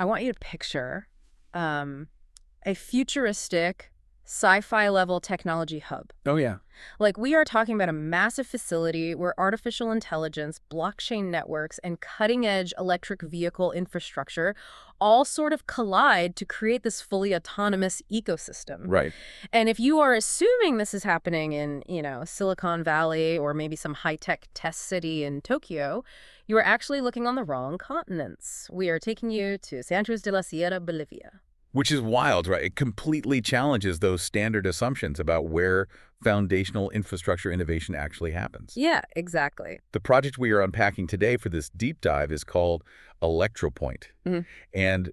I want you to picture a futuristic sci-fi level technology hub. Oh, yeah. Like, we are talking about a massive facility where artificial intelligence, blockchain networks, and cutting-edge electric vehicle infrastructure all sort of collide to create this fully autonomous ecosystem. Right. And if you are assuming this is happening in, Silicon Valley or maybe some high-tech test city in Tokyo, you are actually looking on the wrong continents. We are taking you to Santos de la Sierra, Bolivia. Which is wild, right? It completely challenges those standard assumptions about where foundational infrastructure innovation actually happens. Yeah, exactly. The project we are unpacking today for this deep dive is called ElectroPoint. Mhm. And,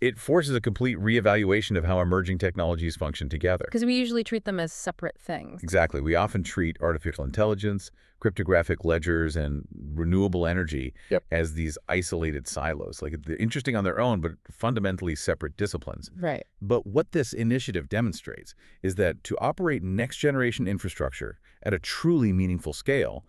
it forces a complete reevaluation of how emerging technologies function together. Because we usually treat them as separate things. Exactly. We often treat artificial intelligence, cryptographic ledgers, and renewable energy as these isolated silos. Like, they're interesting on their own, but fundamentally separate disciplines. Right. But what this initiative demonstrates is that to operate next-generation infrastructure at a truly meaningful scale,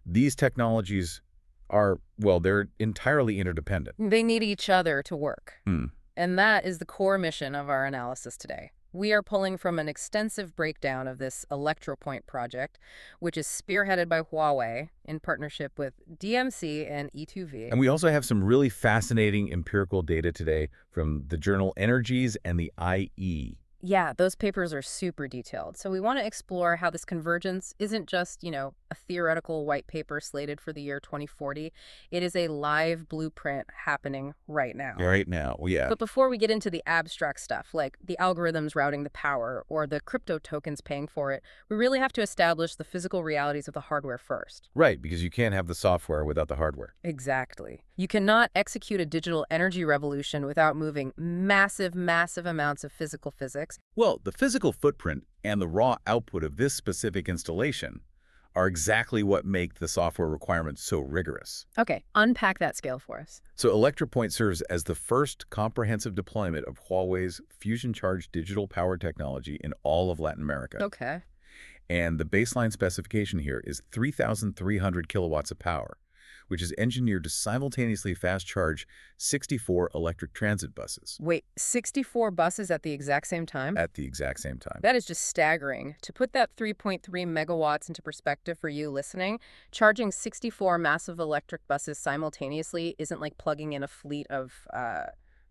these technologies are, well, they're entirely interdependent. They need each other to work. Hmm. And that is the core mission of our analysis today. We are pulling from an extensive breakdown of this ElectroPoint project, which is spearheaded by Huawei in partnership with DMC and E2V. And we also have some really fascinating empirical data today from the journal Energies and the IE. Yeah, those papers are super detailed. So we want to explore how this convergence isn't just, a theoretical white paper slated for the year 2040. It is a live blueprint happening right now. Right now, yeah. But before we get into the abstract stuff, like the algorithms routing the power or the crypto tokens paying for it, we really have to establish the physical realities of the hardware first. Right, because you can't have the software without the hardware. Exactly. You cannot execute a digital energy revolution without moving massive, massive amounts of physical physics. Well, the physical footprint and the raw output of this specific installation are exactly what make the software requirements so rigorous. Okay, unpack that scale for us. So ElectroPoint serves as the first comprehensive deployment of Huawei's fusion-charged digital power technology in all of Latin America. Okay. And the baseline specification here is 3,300 kilowatts of power, which is engineered to simultaneously fast-charge 64 electric transit buses. Wait, 64 buses at the exact same time? At the exact same time. That is just staggering. To put that 3.3 megawatts into perspective for you listening, charging 64 massive electric buses simultaneously isn't like plugging in a fleet of,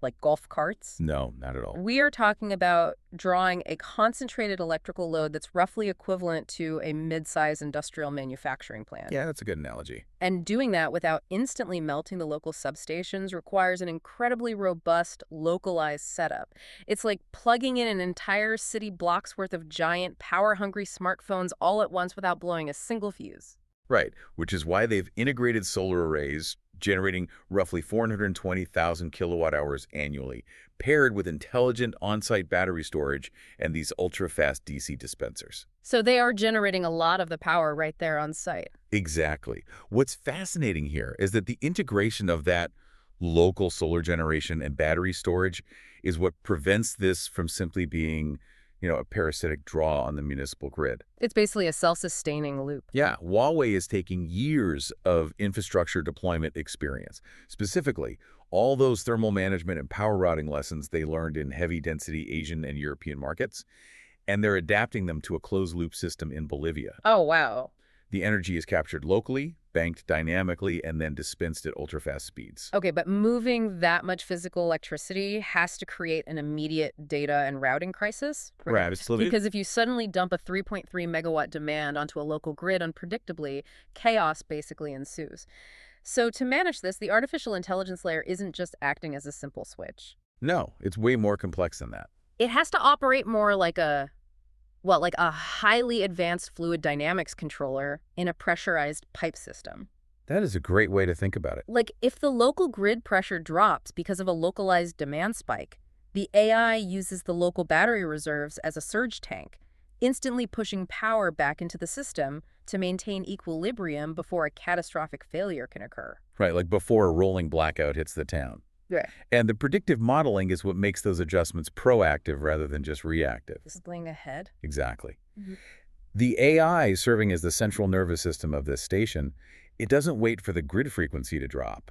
like golf carts. No, not at all. We are talking about drawing a concentrated electrical load that's roughly equivalent to a mid-sized industrial manufacturing plant. Yeah, that's a good analogy. And doing that without instantly melting the local substations requires an incredibly robust, localized setup. It's like plugging in an entire city block's worth of giant, power-hungry smartphones all at once without blowing a single fuse. Right, which is why they've integrated solar arrays, generating roughly 420,000 kilowatt hours annually, paired with intelligent on-site battery storage and these ultra-fast DC dispensers. So they are generating a lot of the power right there on site. Exactly. What's fascinating here is that the integration of that local solar generation and battery storage is what prevents this from simply being, a parasitic draw on the municipal grid. It's basically a self-sustaining loop. Yeah, Huawei is taking years of infrastructure deployment experience. Specifically, all those thermal management and power routing lessons they learned in heavy-density Asian and European markets, and they're adapting them to a closed-loop system in Bolivia. Oh, wow. The energy is captured locally, banked dynamically, and then dispensed at ultra-fast speeds. Okay, but moving that much physical electricity has to create an immediate data and routing crisis. Right, absolutely. Because if you suddenly dump a 3.3 megawatt demand onto a local grid unpredictably, chaos basically ensues. So to manage this, the artificial intelligence layer isn't just acting as a simple switch. No, it's way more complex than that. It has to operate more like a highly advanced fluid dynamics controller in a pressurized pipe system. That is a great way to think about it. Like, if the local grid pressure drops because of a localized demand spike, the AI uses the local battery reserves as a surge tank, instantly pushing power back into the system to maintain equilibrium before a catastrophic failure can occur. Right, like before a rolling blackout hits the town. Right. And the predictive modeling is what makes those adjustments proactive rather than just reactive. This is playing ahead. Exactly. Mm-hmm. The AI serving as the central nervous system of this station, it doesn't wait for the grid frequency to drop.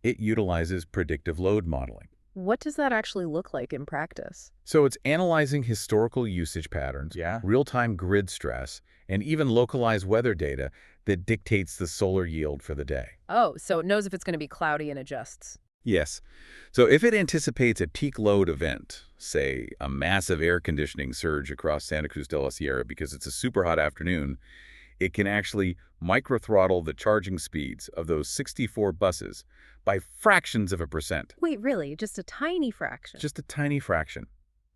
It utilizes predictive load modeling. What does that actually look like in practice? So it's analyzing historical usage patterns, Yeah. real-time grid stress, and even localized weather data that dictates the solar yield for the day. Oh, so it knows if it's going to be cloudy and adjusts. Yes. So if it anticipates a peak load event, say a massive air conditioning surge across Santa Cruz de la Sierra because it's a super hot afternoon, it can actually micro-throttle the charging speeds of those 64 buses by fractions of a percent. Wait, really? Just a tiny fraction? Just a tiny fraction.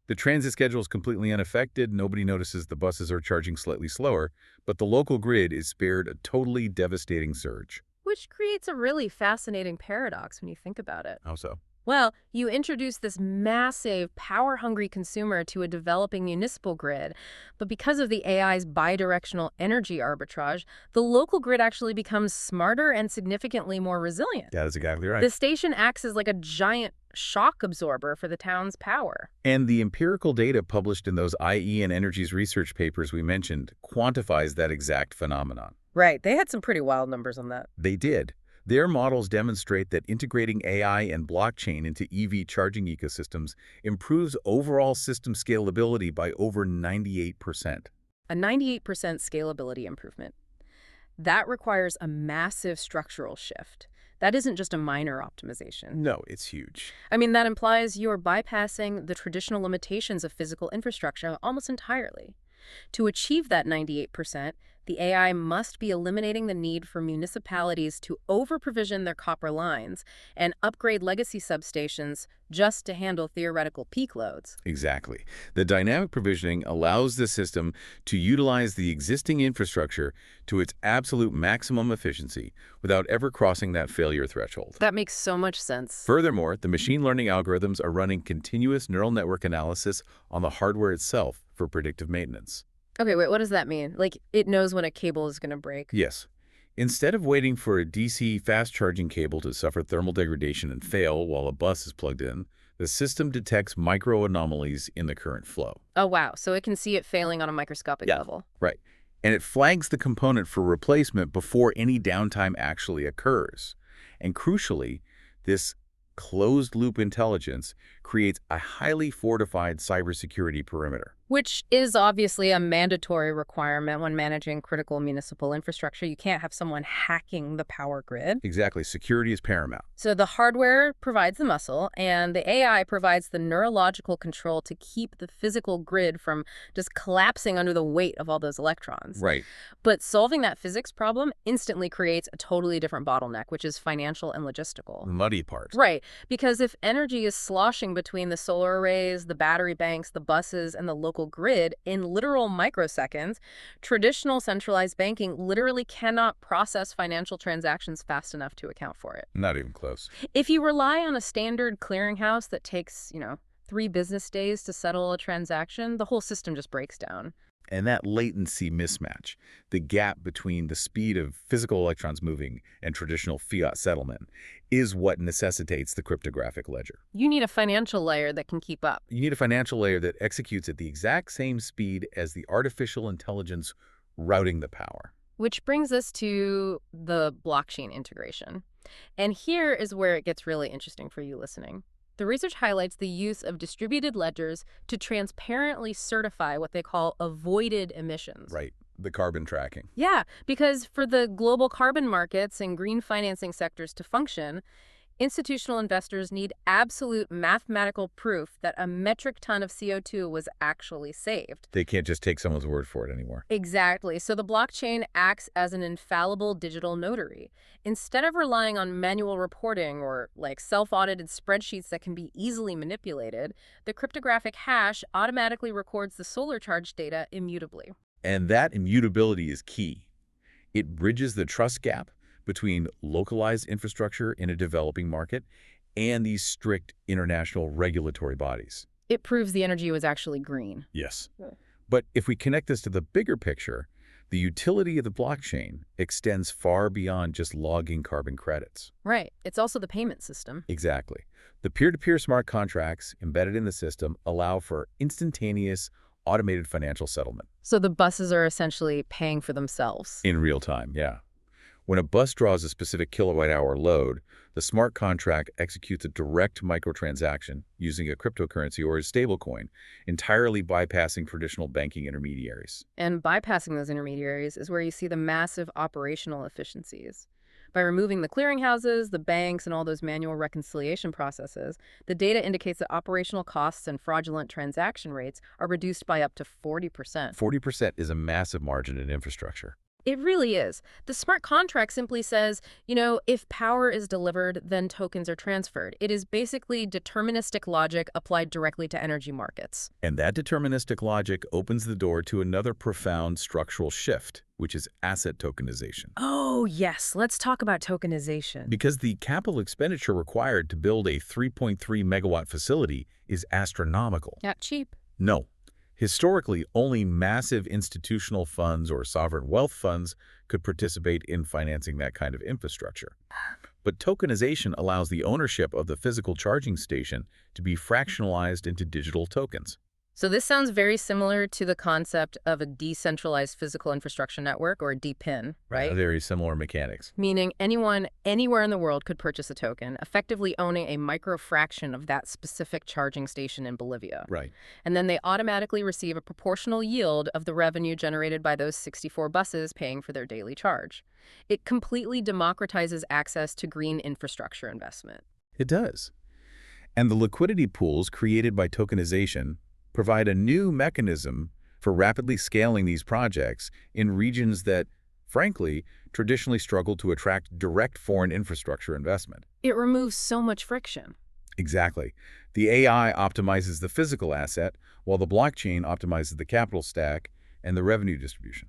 The transit schedule is completely unaffected. Nobody notices the buses are charging slightly slower, but the local grid is spared a totally devastating surge. Which creates a really fascinating paradox when you think about it. How so? Well, you introduce this massive, power-hungry consumer to a developing municipal grid, but because of the AI's bidirectional energy arbitrage, the local grid actually becomes smarter and significantly more resilient. Yeah, that's exactly right. The station acts as like a giant shock absorber for the town's power. And the empirical data published in those IE and Energy's research papers we mentioned quantifies that exact phenomenon. Right, they had some pretty wild numbers on that. They did. Their models demonstrate that integrating AI and blockchain into EV charging ecosystems improves overall system scalability by over 98%. A 98% scalability improvement. That requires a massive structural shift. That isn't just a minor optimization. No, it's huge. I mean, that implies you're bypassing the traditional limitations of physical infrastructure almost entirely. To achieve that 98%, the AI must be eliminating the need for municipalities to over-provision their copper lines and upgrade legacy substations just to handle theoretical peak loads. Exactly. The dynamic provisioning allows the system to utilize the existing infrastructure to its absolute maximum efficiency without ever crossing that failure threshold. That makes so much sense. Furthermore, the machine learning algorithms are running continuous neural network analysis on the hardware itself for predictive maintenance. Okay, wait, what does that mean? Like, it knows when a cable is going to break? Yes. Instead of waiting for a DC fast-charging cable to suffer thermal degradation and fail while a bus is plugged in, the system detects micro-anomalies in the current flow. Oh, wow. So it can see it failing on a microscopic Yeah. level. Right. And it flags the component for replacement before any downtime actually occurs. And crucially, this closed-loop intelligence creates a highly fortified cybersecurity perimeter. Which is obviously a mandatory requirement when managing critical municipal infrastructure. You can't have someone hacking the power grid. Exactly. Security is paramount. So the hardware provides the muscle, and the AI provides the neurological control to keep the physical grid from just collapsing under the weight of all those electrons. Right. But solving that physics problem instantly creates a totally different bottleneck, which is financial and logistical. The muddy part. Right, because if energy is sloshing between the solar arrays, the battery banks, the buses, and the local grid in literal microseconds, traditional centralized banking literally cannot process financial transactions fast enough to account for it. Not even close. If you rely on a standard clearinghouse that takes, 3 business days to settle a transaction, the whole system just breaks down. And that latency mismatch, the gap between the speed of physical electrons moving and traditional fiat settlement, is what necessitates the cryptographic ledger. You need a financial layer that can keep up. You need a financial layer that executes at the exact same speed as the artificial intelligence routing the power. Which brings us to the blockchain integration. And here is where it gets really interesting for you listening. The research highlights the use of distributed ledgers to transparently certify what they call avoided emissions. Right. The carbon tracking. Yeah, because for the global carbon markets and green financing sectors to function, institutional investors need absolute mathematical proof that a metric ton of CO2 was actually saved. They can't just take someone's word for it anymore. Exactly. So the blockchain acts as an infallible digital notary. Instead of relying on manual reporting or self-audited spreadsheets that can be easily manipulated, the cryptographic hash automatically records the solar charge data immutably. And that immutability is key. It bridges the trust gap between localized infrastructure in a developing market and these strict international regulatory bodies. It proves the energy was actually green. Yes. Yeah. But if we connect this to the bigger picture, the utility of the blockchain extends far beyond just logging carbon credits. Right. It's also the payment system. Exactly. The peer-to-peer smart contracts embedded in the system allow for instantaneous, automated financial settlement. So the buses are essentially paying for themselves. In real time, yeah. When a bus draws a specific kilowatt-hour load, the smart contract executes a direct microtransaction using a cryptocurrency or a stablecoin, entirely bypassing traditional banking intermediaries. And bypassing those intermediaries is where you see the massive operational efficiencies. By removing the clearinghouses, the banks, and all those manual reconciliation processes, the data indicates that operational costs and fraudulent transaction rates are reduced by up to 40%. 40% is a massive margin in infrastructure. It really is. The smart contract simply says, if power is delivered, then tokens are transferred. It is basically deterministic logic applied directly to energy markets. And that deterministic logic opens the door to another profound structural shift, which is asset tokenization. Oh, yes. Let's talk about tokenization. Because the capital expenditure required to build a 3.3 megawatt facility is astronomical. Not cheap. No. Historically, only massive institutional funds or sovereign wealth funds could participate in financing that kind of infrastructure. But tokenization allows the ownership of the physical charging station to be fractionalized into digital tokens. So this sounds very similar to the concept of a decentralized physical infrastructure network, or DPIN, right? Very similar mechanics. Meaning anyone, anywhere in the world could purchase a token, effectively owning a microfraction of that specific charging station in Bolivia. Right. And then they automatically receive a proportional yield of the revenue generated by those 64 buses paying for their daily charge. It completely democratizes access to green infrastructure investment. It does. And the liquidity pools created by tokenization provide a new mechanism for rapidly scaling these projects in regions that, frankly, traditionally struggle to attract direct foreign infrastructure investment. It removes so much friction. Exactly. The AI optimizes the physical asset, while the blockchain optimizes the capital stack and the revenue distribution.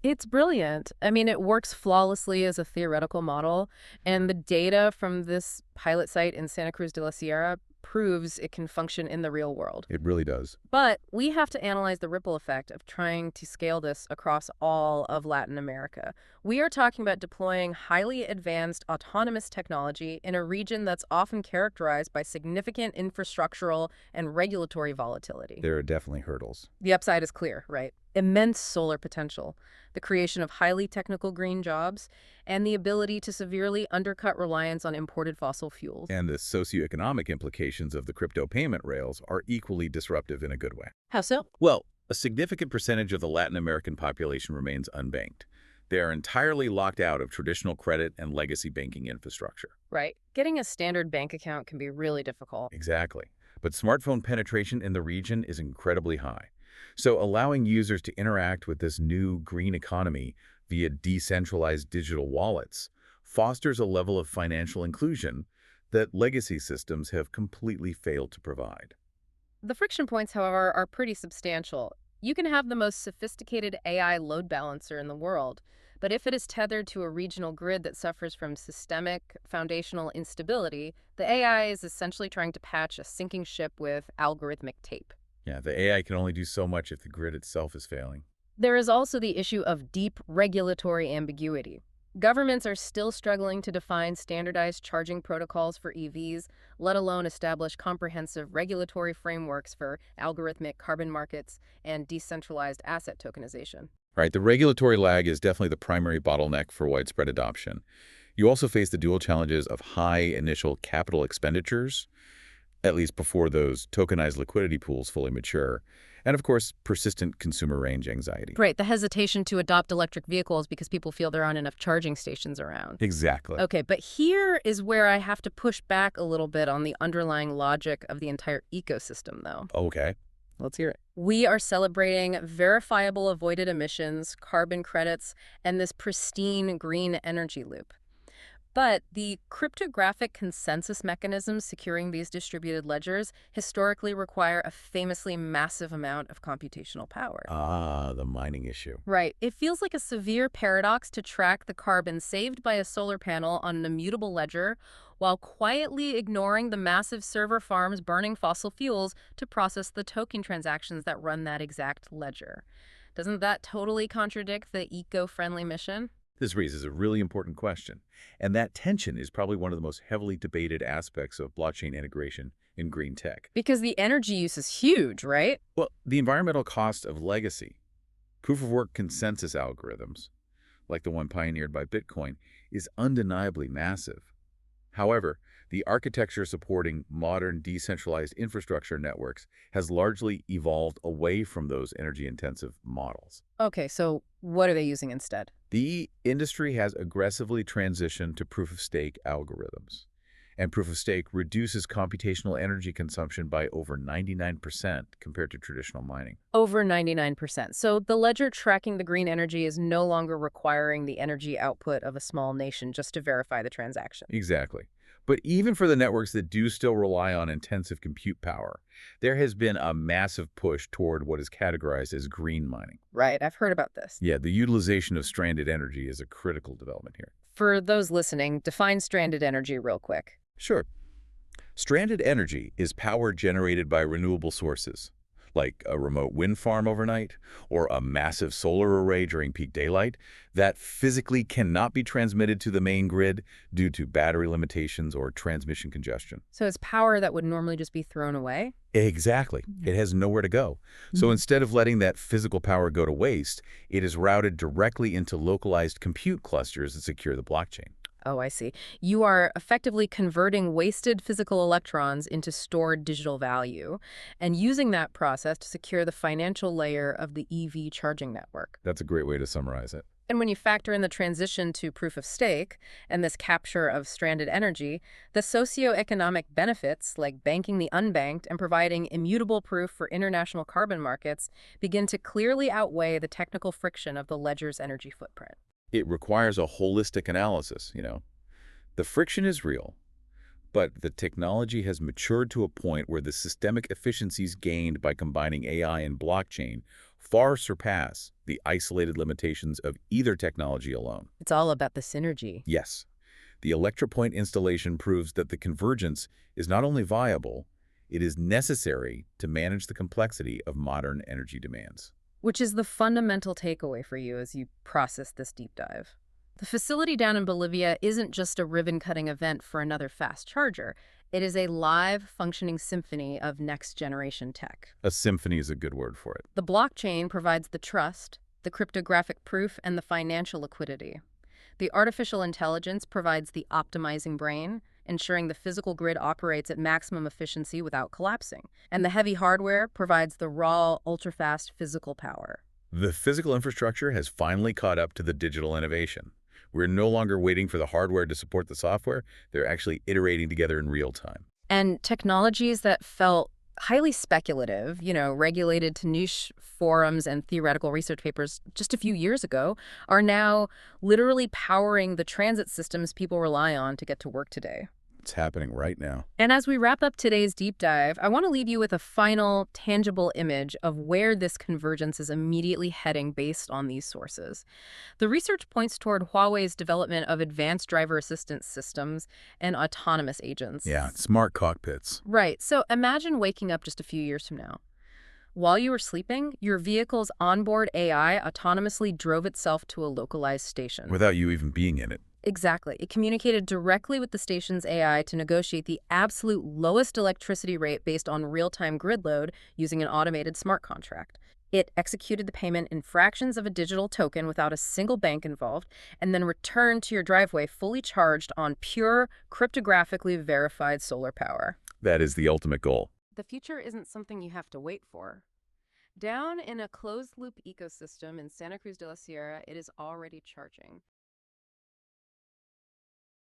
It's brilliant. I mean, it works flawlessly as a theoretical model, and the data from this pilot site in Santa Cruz de la Sierra proves it can function in the real world. It really does. But we have to analyze the ripple effect of trying to scale this across all of Latin America. We are talking about deploying highly advanced autonomous technology in a region that's often characterized by significant infrastructural and regulatory volatility. There are definitely hurdles. The upside is clear, right? Immense solar potential, the creation of highly technical green jobs, and the ability to severely undercut reliance on imported fossil fuels. And the socioeconomic implications of the crypto payment rails are equally disruptive in a good way. How so? Well, a significant percentage of the Latin American population remains unbanked. They are entirely locked out of traditional credit and legacy banking infrastructure. Right. Getting a standard bank account can be really difficult. Exactly. But smartphone penetration in the region is incredibly high. So allowing users to interact with this new green economy via decentralized digital wallets fosters a level of financial inclusion that legacy systems have completely failed to provide. The friction points, however, are pretty substantial. You can have the most sophisticated AI load balancer in the world, but if it is tethered to a regional grid that suffers from systemic foundational instability, the AI is essentially trying to patch a sinking ship with algorithmic tape. Yeah, the AI can only do so much if the grid itself is failing. There is also the issue of deep regulatory ambiguity. Governments are still struggling to define standardized charging protocols for EVs, let alone establish comprehensive regulatory frameworks for algorithmic carbon markets and decentralized asset tokenization. Right, the regulatory lag is definitely the primary bottleneck for widespread adoption. You also face the dual challenges of high initial capital expenditures, at least before those tokenized liquidity pools fully mature, and of course, persistent consumer range anxiety. Right, the hesitation to adopt electric vehicles because people feel there aren't enough charging stations around. Exactly. Okay, but here is where I have to push back a little bit on the underlying logic of the entire ecosystem, though. Okay, let's hear it. We are celebrating verifiable avoided emissions, carbon credits, and this pristine green energy loop. But the cryptographic consensus mechanisms securing these distributed ledgers historically require a famously massive amount of computational power. Ah, the mining issue. Right. It feels like a severe paradox to track the carbon saved by a solar panel on an immutable ledger while quietly ignoring the massive server farms burning fossil fuels to process the token transactions that run that exact ledger. Doesn't that totally contradict the eco-friendly mission? This raises a really important question, and that tension is probably one of the most heavily debated aspects of blockchain integration in green tech. Because the energy use is huge, right? Well, the environmental cost of legacy, proof-of-work consensus algorithms, like the one pioneered by Bitcoin, is undeniably massive. However, the architecture supporting modern decentralized infrastructure networks has largely evolved away from those energy-intensive models. Okay, so what are they using instead? The industry has aggressively transitioned to proof-of-stake algorithms, and proof-of-stake reduces computational energy consumption by over 99% compared to traditional mining. Over 99%. So the ledger tracking the green energy is no longer requiring the energy output of a small nation just to verify the transaction. Exactly. But even for the networks that do still rely on intensive compute power, there has been a massive push toward what is categorized as green mining. Right, I've heard about this. Yeah, the utilization of stranded energy is a critical development here. For those listening, define stranded energy real quick. Sure. Stranded energy is power generated by renewable sources, like a remote wind farm overnight or a massive solar array during peak daylight, that physically cannot be transmitted to the main grid due to battery limitations or transmission congestion. So it's power that would normally just be thrown away? Exactly. It has nowhere to go. So instead of letting that physical power go to waste, it is routed directly into localized compute clusters that secure the blockchain. Oh, I see. You are effectively converting wasted physical electrons into stored digital value and using that process to secure the financial layer of the EV charging network. That's a great way to summarize it. And when you factor in the transition to proof of stake and this capture of stranded energy, the socioeconomic benefits, like banking the unbanked and providing immutable proof for international carbon markets, begin to clearly outweigh the technical friction of the ledger's energy footprint. It requires a holistic analysis. The friction is real, but the technology has matured to a point where the systemic efficiencies gained by combining AI and blockchain far surpass the isolated limitations of either technology alone. It's all about the synergy. Yes, the ElectroPoint installation proves that the convergence is not only viable, it is necessary to manage the complexity of modern energy demands. Which is the fundamental takeaway for you as you process this deep dive. The facility down in Bolivia isn't just a ribbon-cutting event for another fast charger. It is a live, functioning symphony of next-generation tech. A symphony is a good word for it. The blockchain provides the trust, the cryptographic proof, and the financial liquidity. The artificial intelligence provides the optimizing brain, ensuring the physical grid operates at maximum efficiency without collapsing. And the heavy hardware provides the raw, ultra-fast physical power. The physical infrastructure has finally caught up to the digital innovation. We're no longer waiting for the hardware to support the software. They're actually iterating together in real time. And technologies that felt highly speculative, regulated to niche forums and theoretical research papers just a few years ago, are now literally powering the transit systems people rely on to get to work today. It's happening right now. And as we wrap up today's deep dive, I want to leave you with a final, tangible image of where this convergence is immediately heading based on these sources. The research points toward Huawei's development of advanced driver assistance systems and autonomous agents. Yeah, smart cockpits. Right. So imagine waking up just a few years from now. While you were sleeping, your vehicle's onboard AI autonomously drove itself to a localized station. Without you even being in it. Exactly. It communicated directly with the station's AI to negotiate the absolute lowest electricity rate based on real-time grid load using an automated smart contract. It executed the payment in fractions of a digital token without a single bank involved, and then returned to your driveway fully charged on pure, cryptographically verified solar power. That is the ultimate goal. The future isn't something you have to wait for. Down in a closed-loop ecosystem in Santa Cruz de la Sierra, it is already charging.